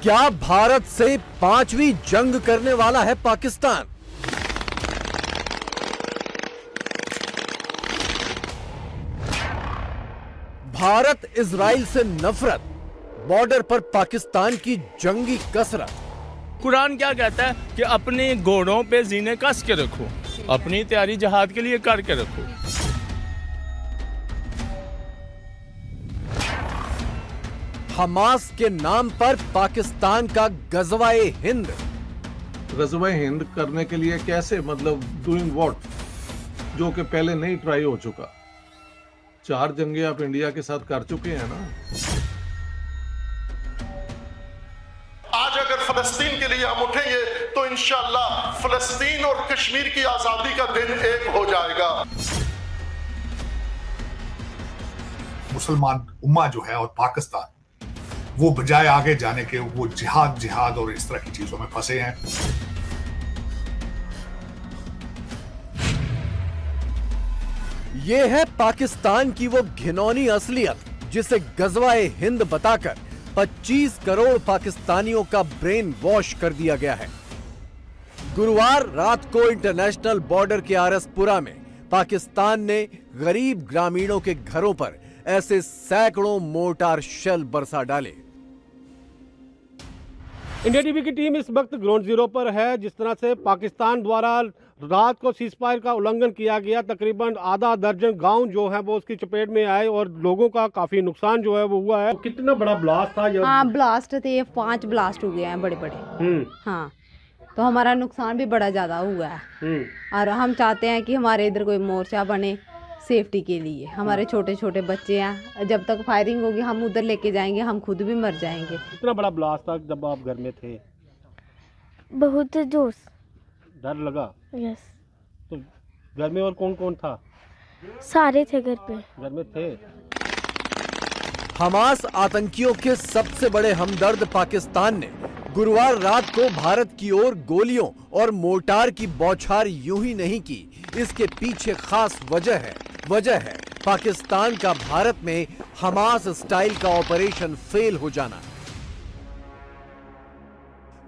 क्या भारत से 5वीं जंग करने वाला है पाकिस्तान? भारत इजराइल से नफरत, बॉर्डर पर पाकिस्तान की जंगी कसरत। कुरान क्या कहता है कि अपने घोड़ों पे जीने कस के रखो, अपनी तैयारी जहाद के लिए करके रखो। हमास के नाम पर पाकिस्तान का गजवाए हिंद। गजवाए हिंद करने के लिए कैसे, मतलब डूइंग व्हाट, जो कि पहले नहीं ट्राई हो चुका। 4 जंगे आप इंडिया के साथ कर चुके हैं ना। आज अगर फलस्तीन के लिए हम उठेंगे तो इंशाअल्लाह फलस्तीन और कश्मीर की आजादी का दिन एक हो जाएगा। मुसलमान उम्मा जो है और पाकिस्तान, वो बजाय आगे जाने के वो जिहाद और इस तरह की चीजों में फंसे हैं। ये है पाकिस्तान की वो घिनौनी असलियत जिसे गजवाए हिंद बताकर 25 करोड़ पाकिस्तानियों का ब्रेन वॉश कर दिया गया है। गुरुवार रात को इंटरनेशनल बॉर्डर के आरएसपुरा में पाकिस्तान ने गरीब ग्रामीणों के घरों पर ऐसे सैकड़ों मोर्टार शेल बरसा डाले। इंडिया टीवी की टीम इस वक्त ग्राउंड जीरो पर है। जिस तरह से पाकिस्तान द्वारा रात को सीजफायर का उल्लंघन किया गया, तकरीबन आधा दर्जन गांव जो है वो उसकी चपेट में आए और लोगों का काफी नुकसान जो है वो हुआ है। कितना बड़ा ब्लास्ट था? हाँ, ब्लास्ट थे, 5 ब्लास्ट हो गए हैं बड़े बड़े। हाँ, तो हमारा नुकसान भी बड़ा ज्यादा हुआ है और हम चाहते हैं कि हमारे इधर कोई मोर्चा बने सेफ्टी के लिए। हमारे छोटे छोटे बच्चे हैं, जब तक फायरिंग होगी हम उधर लेके जाएंगे, हम खुद भी मर जाएंगे। कितना बड़ा ब्लास्ट था जब आप घर में थे? बहुत जोर। डर लगा? यस। तो घर में और कौन कौन था? सारे थे घर पे। घर में थे। हमास आतंकियों के सबसे बड़े हमदर्द पाकिस्तान ने गुरुवार रात को भारत की ओर गोलियों और मोर्टार की बौछार यूं ही नहीं की। इसके पीछे खास वजह है पाकिस्तान का भारत में हमास स्टाइल का ऑपरेशन फेल हो जाना।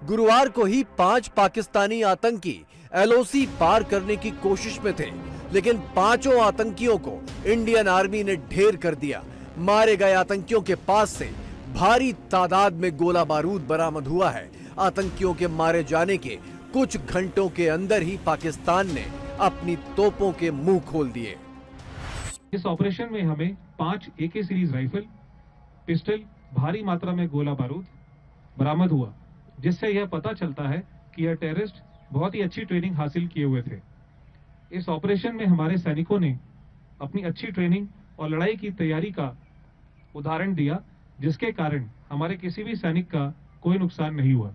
गुरुवार को ही 5 पाकिस्तानी आतंकी एलओसी पार करने की कोशिश में थे, लेकिन 5 आतंकियों को इंडियन आर्मी ने ढेर कर दिया। मारे गए आतंकियों के पास से भारी तादाद में गोला बारूद बरामद हुआ है। आतंकियों के मारे जाने के कुछ घंटों के अंदर ही पाकिस्तान ने अपनी तोपों के मुंह खोल दिए। इस ऑपरेशन में हमें 5 AK सीरीज राइफल, पिस्टल, भारी मात्रा में गोला बारूद बरामद हुआ, जिससे यह पता चलता है कि यह टेररिस्ट बहुत ही अच्छी ट्रेनिंग हासिल किए हुए थे। इस ऑपरेशन में हमारे सैनिकों ने अपनी अच्छी ट्रेनिंग और लड़ाई की तैयारी का उदाहरण दिया, जिसके कारण हमारे किसी भी सैनिक का कोई नुकसान नहीं हुआ।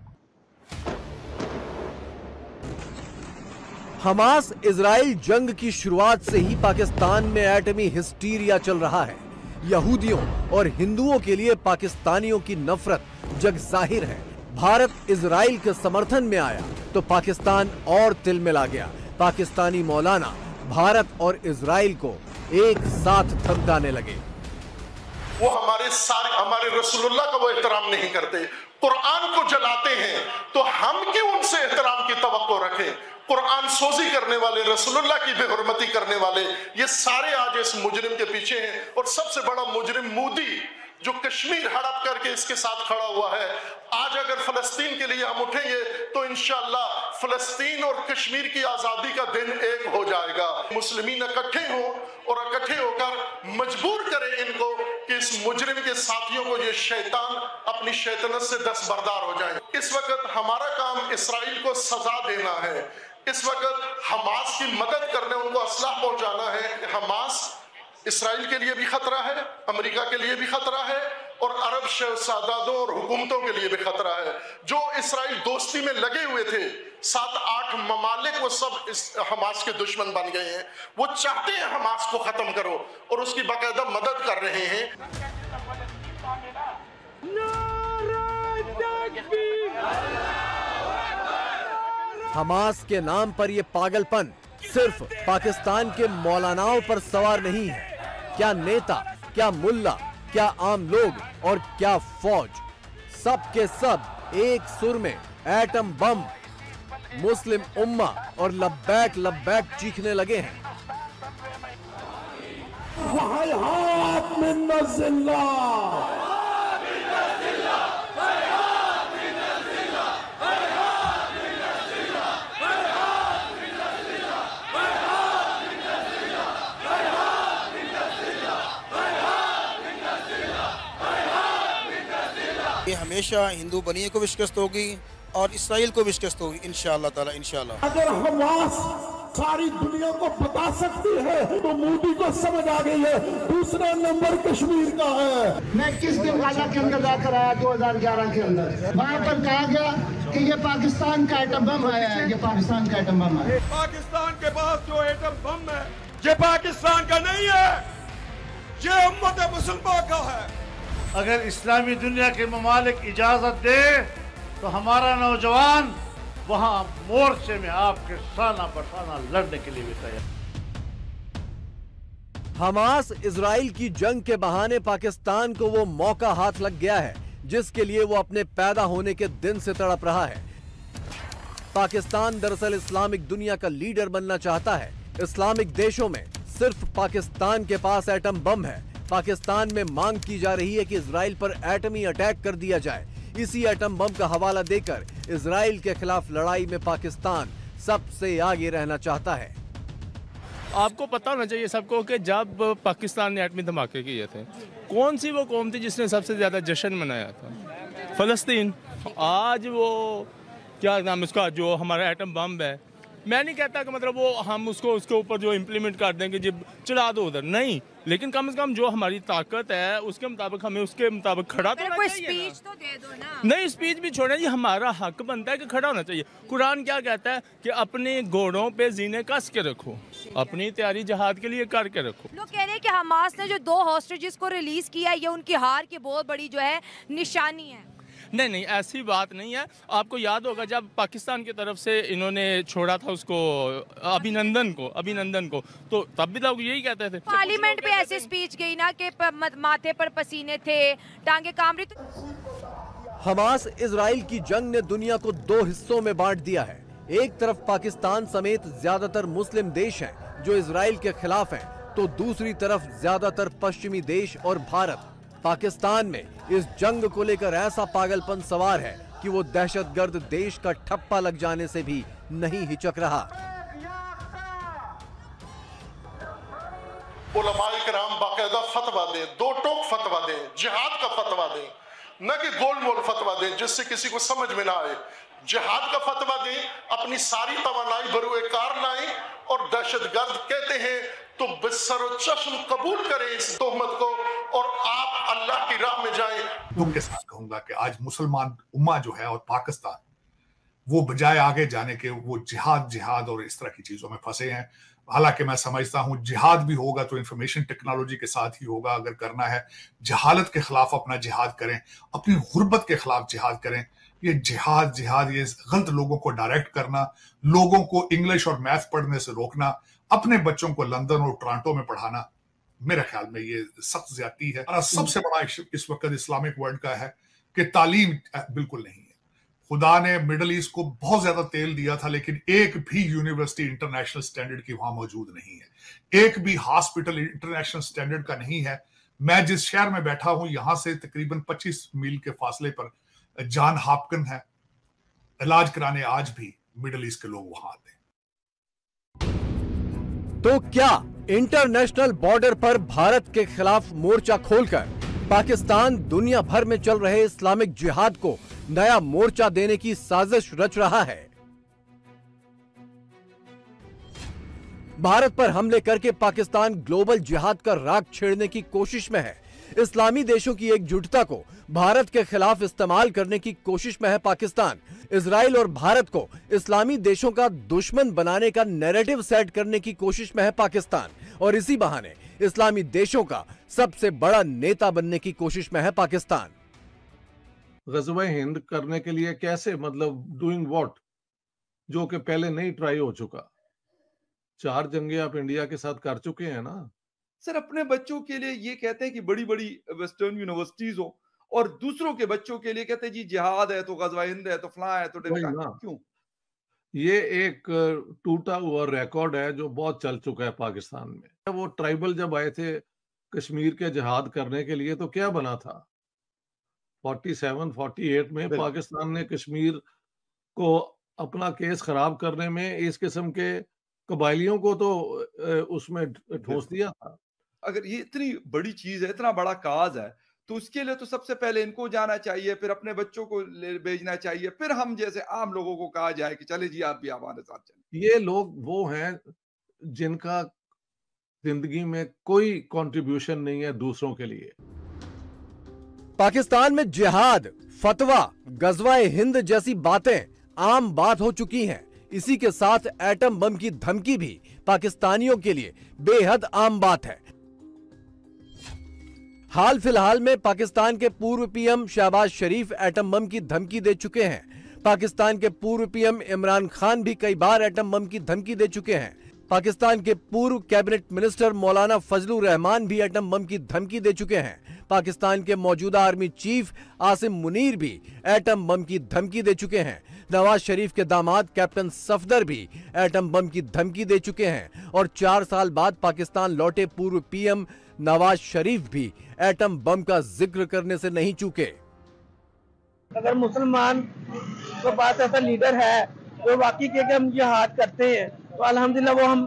हमास इजराइल जंग की शुरुआत से ही पाकिस्तान में एटमी हिस्टीरिया चल रहा है। यहूदियों और हिंदुओं के लिए पाकिस्तानियों की नफरत जग जाहिर है। भारत इजराइल के समर्थन में आया तो पाकिस्तान और तिलमिला गया। पाकिस्तानी मौलाना भारत और इजराइल को एक साथ धमकाने लगे। वो हमारे रसूलुल्लाह का वो एहतराम नहीं करते, कुरान को जलाते हैं, तो हम क्यों उनसे एहतराम की तवक्को रखें? कुरान सोजी करने वाले, रसूलुल्लाह की बेहुरमती करने वाले, ये सारे आज इस मुजरिम के पीछे हैं। और सबसे बड़ा मुजरिम मोदी, जो कश्मीर हड़प करके इसके साथ खड़ा हुआ है। आज अगर फलस्तीन के लिए हम उठेंगे तो इंशाअल्लाह फलस्तीन और कश्मीर की आजादी का दिन एक हो जाएगा। मुस्लिमीन इकट्ठे हो और इकट्ठे होकर मजबूर करें इनको कि इस मुजरिम के साथियों को, ये शैतान अपनी शैतानत से दस्तबरदार हो जाए। इस वक्त हमारा काम इसराइल को सजा देना है। इस वक्त हमास की मदद करने, उनको असलाह पहुंचाना है। हमास इसराइल के लिए भी खतरा है, अमेरिका के लिए भी खतरा है और अरब शहजादों और हुकूमतों के लिए भी खतरा है। जो इसराइल दोस्ती में लगे हुए थे, 7-8 ममालिक, वो सब इस हमास के दुश्मन बन गए हैं। वो चाहते हैं हमास को खत्म करो और उसकी बाकायदा मदद कर रहे हैं। हमास के नाम पर यह पागलपन सिर्फ पाकिस्तान के मौलानाओं पर सवार नहीं है। क्या नेता, क्या मुल्ला, क्या आम लोग और क्या फौज, सब के सब एक सुर में एटम बम। मुस्लिम उम्मा और लब्बैक लब्बैक चीखने लगे हैं। ये हमेशा हिंदू बनिए को भी शिकस्त होगी और इसराइल को भी शिकस्त होगी इंशाअल्लाह ताला इंशाअल्लाह। अगर हमास सारी दुनिया को बता सकती है तो मोदी को समझ आ गई है दूसरा नंबर कश्मीर का है। मैं किस दिन गाजा के अंदर जाकर आया 2011 के अंदर, वहाँ पर कहा गया कि ये पाकिस्तान का एटम बम आया है, ये पाकिस्तान का एटम बम है। पाकिस्तान के पास जो एटम बम है ये पाकिस्तान का नहीं है, ये उम्मत मुसलमान का है। अगर इस्लामी दुनिया के ममालिक इजाजत दे तो हमारा नौजवान वहां मोर्चे में आपके साना बसाना लड़ने के लिए भी तैयार। हमास इजराइल की जंग के बहाने पाकिस्तान को वो मौका हाथ लग गया है जिसके लिए वो अपने पैदा होने के दिन से तड़प रहा है। पाकिस्तान दरअसल इस्लामिक दुनिया का लीडर बनना चाहता है। इस्लामिक देशों में सिर्फ पाकिस्तान के पास एटम बम है। पाकिस्तान में मांग की जा रही है कि इजराइल पर एटमी अटैक कर दिया जाए। इसी एटम बम का हवाला देकर इजराइल के खिलाफ लड़ाई में पाकिस्तान सबसे आगे रहना चाहता है। आपको पता होना चाहिए सबको कि जब पाकिस्तान ने एटमी धमाके किए थे, कौन सी वो कौम थी जिसने सबसे ज्यादा जश्न मनाया था? फलस्तीन। आज वो क्या नाम उसका जो हमारा एटम बम है, मैं नहीं कहता कि मतलब वो हम उसको उसके ऊपर जो इम्प्लीमेंट कर देंगे जब चढ़ा दो उधर, नहीं, लेकिन कम से कम जो हमारी ताकत है उसके मुताबिक हमें उसके मुताबिक खड़ा तो होना चाहिए। स्पीच तो दे दो ना। नहीं, स्पीच भी छोड़ना जी, हमारा हक बनता है कि खड़ा होना चाहिए। कुरान क्या कहता है कि अपने घोड़ों पे जीने कस के रखो, अपनी तैयारी जहाद के लिए करके रखो। लोग कह रहे हैं कि हमास ने जो 2 हॉस्टेजेस को रिलीज किया ये उनकी हार की बहुत बड़ी जो है निशानी है। नहीं, ऐसी बात नहीं है। आपको याद होगा जब पाकिस्तान की तरफ से इन्होंने छोड़ा था उसको अभिनंदन को, तो तब भी लोग यही कहते थे। पार्लियामेंट पे ऐसे स्पीच गई ना कि माथे पर पसीने थे, टांगे काम रही। हमास इजराइल की जंग ने दुनिया को 2 हिस्सों में बांट दिया है। एक तरफ पाकिस्तान समेत ज्यादातर मुस्लिम देश हैं जो इजराइल के खिलाफ हैं, तो दूसरी तरफ ज्यादातर पश्चिमी देश और भारत। पाकिस्तान में इस जंग को लेकर ऐसा पागलपन सवार है कि वो दहशतगर्द देश का ठप्पा लग जाने से भी नहीं हिचक रहा। उलमाए किराम बाकायदा फतवा दें, 2 टोक फतवा दें, जिहाद का फतवा दें, न कि गोलमोल फतवा दें जिससे किसी को समझ में ना आए। जिहाद का फतवा दें, अपनी सारी तवानाई बरूए कार लाएं और दहशतगर्द कहते हैं तो बिस्सर और चश्म कबूल करें इस तोहमत को और आप अल्लाह की राह में जाएं। तुम के साथ कहूंगा कि आज मुसलमान उम्मा जो है और पाकिस्तान वो बजाय आगे जाने के वो जिहाद और इस तरह की चीजों में फंसे हैं। हालांकि मैं समझता हूं जिहाद भी होगा तो इंफॉर्मेशन टेक्नोलॉजी के साथ ही होगा। अगर करना है जहालत के खिलाफ अपना जिहाद करें, अपनी गुर्बत के खिलाफ जिहाद करें। ये जिहाद ये गलत लोगों को डायरेक्ट करना, लोगों को इंग्लिश और मैथ पढ़ने से रोकना, अपने बच्चों को लंदन और टोरंटो में पढ़ाना, मेरे ख्याल में ये सख्त ज्यादती है। और सबसे बड़ा इस वक्त इस्लामिक वर्ल्ड का है कि तालीम बिल्कुल नहीं है। खुदा ने मिडल ईस्ट को बहुत ज्यादा तेल दिया था, लेकिन एक भी यूनिवर्सिटी इंटरनेशनल स्टैंडर्ड की वहां मौजूद नहीं है। एक भी हॉस्पिटल इंटरनेशनल स्टैंडर्ड का नहीं है। मैं जिस शहर में बैठा हूं यहां से तकरीबन 25 मील के फासले पर जॉन हॉपकिंस है। इलाज कराने आज भी मिडल ईस्ट के लोग वहां आते हैं। तो क्या इंटरनेशनल बॉर्डर पर भारत के खिलाफ मोर्चा खोलकर पाकिस्तान दुनिया भर में चल रहे इस्लामिक जिहाद को नया मोर्चा देने की साजिश रच रहा है? भारत पर हमले करके पाकिस्तान ग्लोबल जिहाद का राग छेड़ने की कोशिश में है। इस्लामी देशों की एकजुटता को भारत के खिलाफ इस्तेमाल करने की कोशिश में है पाकिस्तान। इजराइल और भारत को इस्लामी देशों का दुश्मन बनाने का नैरेटिव सेट करने की कोशिश में है पाकिस्तान, और इसी बहाने इस्लामी देशों का सबसे बड़ा नेता बनने की कोशिश में है पाकिस्तान। गज़वा हिंद करने के लिए कैसे, मतलब डूइंग व्हाट, जो कि पहले नहीं ट्राई हो चुका। 4 जंगे आप इंडिया के साथ कर चुके हैं ना सर। अपने बच्चों के लिए ये कहते हैं कि बड़ी बड़ी वेस्टर्न यूनिवर्सिटीज हो और दूसरों के बच्चों के लिए कहते जी जिहाद है तो गज़वा हिंद है तो फलां है तो ढिमका। क्यों? ये एक टूटा हुआ रिकॉर्ड है जो बहुत चल चुका है पाकिस्तान में। वो ट्राइबल जब आए थे कश्मीर के जिहाद करने के लिए तो क्या बना था? 47-48 में पाकिस्तान ने कश्मीर को अपना केस खराब करने में इस किस्म के कबायलियों को तो उसमें ठोस दिया था। अगर ये इतनी बड़ी चीज है, इतना बड़ा काज है, तो उसके लिए तो सबसे पहले इनको जाना चाहिए, फिर अपने बच्चों को भेजना चाहिए, फिर हम जैसे आम लोगों को कहा जाए कि चले जी आप भी हमारे साथ चलें। ये लोग वो हैं जिनका जिंदगी में कोई कंट्रीब्यूशन नहीं है दूसरों के लिए। पाकिस्तान में जिहाद, फतवा, गज़वाए हिंद जैसी बातें आम बात हो चुकी हैं। इसी के साथ एटम बम की धमकी भी पाकिस्तानियों के लिए बेहद आम बात है। हाल फिलहाल में पाकिस्तान के पूर्व पीएम शहबाज शरीफ एटम बम की धमकी दे चुके हैं। पाकिस्तान के पूर्व पीएम इमरान खान भी कई बार एटम बम की धमकी दे चुके हैं। पाकिस्तान के पूर्व कैबिनेट मिनिस्टर मौलाना फजलुर रहमान भी एटम बम की धमकी दे चुके हैं। पाकिस्तान के मौजूदा आर्मी चीफ आसिम मुनीर भी एटम बम की धमकी दे चुके हैं। नवाज शरीफ के दामाद कैप्टन सफदर भी एटम बम की धमकी दे चुके हैं और 4 साल बाद पाकिस्तान लौटे पूर्व पीएम नवाज शरीफ भी एटम बम का जिक्र करने से नहीं चूके। अगर मुसलमान के पास ऐसा लीडर है जो वाकई के हम जिहाद करते हैं तो अल्हम्दुलिल्लाह वो हम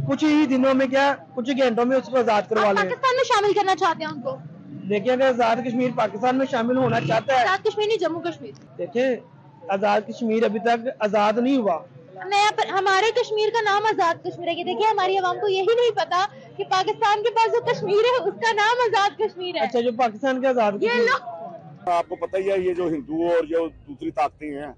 कुछ ही दिनों में क्या कुछ ही घंटों में उसको आजाद करवा लें। पाकिस्तान में शामिल करना चाहते हैं उनको? देखिए अगर आजाद कश्मीर पाकिस्तान में शामिल होना चाहता है, आजाद कश्मीर नहीं जम्मू कश्मीर। देखिए आजाद कश्मीर अभी तक आजाद नहीं हुआ। नया हमारे कश्मीर का नाम आजाद कश्मीर है। देखिए हमारी आवाम को यही नहीं पता कि पाकिस्तान के पास जो कश्मीर है उसका नाम आजाद कश्मीर है। अच्छा, जो पाकिस्तान का आजाद आपको पता ही है, ये जो हिंदू और जो दूसरी ताकतें हैं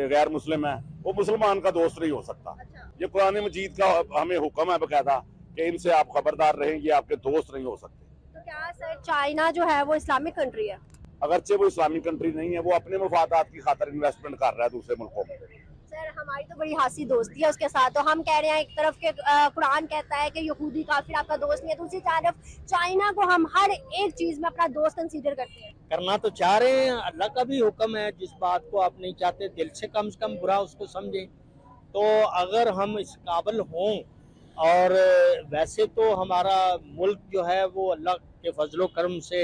गैर मुस्लिम है, वो मुसलमान का दोस्त नहीं हो सकता। ये कुरान मजीद का हमें हुक्म है बकायदा कि इनसे आप खबरदार रहें, ये आपके दोस्त नहीं हो सकते। तो क्या सर चाइना जो है वो इस्लामिक कंट्री है? अगरचे वो इस्लामिक कंट्री नहीं है, वो अपने मफादात की खातिर इन्वेस्टमेंट कर रहा है दूसरे मुल्कों में। सर हमारी तो बड़ी हासी दोस्ती है उसके साथ, तो हम कह रहे हैं एक तरफ के कुरान कहता है कि यहूदी काफिर आपका दोस्त नहीं है, दूसरी तरफ चाइना को हम हर एक चीज में अपना दोस्त कंसीडर करते हैं। करना तो चाह रहे हैं, अल्लाह का भी हुक्म है, जिस बात को आप नहीं चाहते दिल से कम बुरा उसको समझें। तो अगर हम इस काबिल हों, और वैसे तो हमारा मुल्क जो है वो अल्लाह के फजलो करम से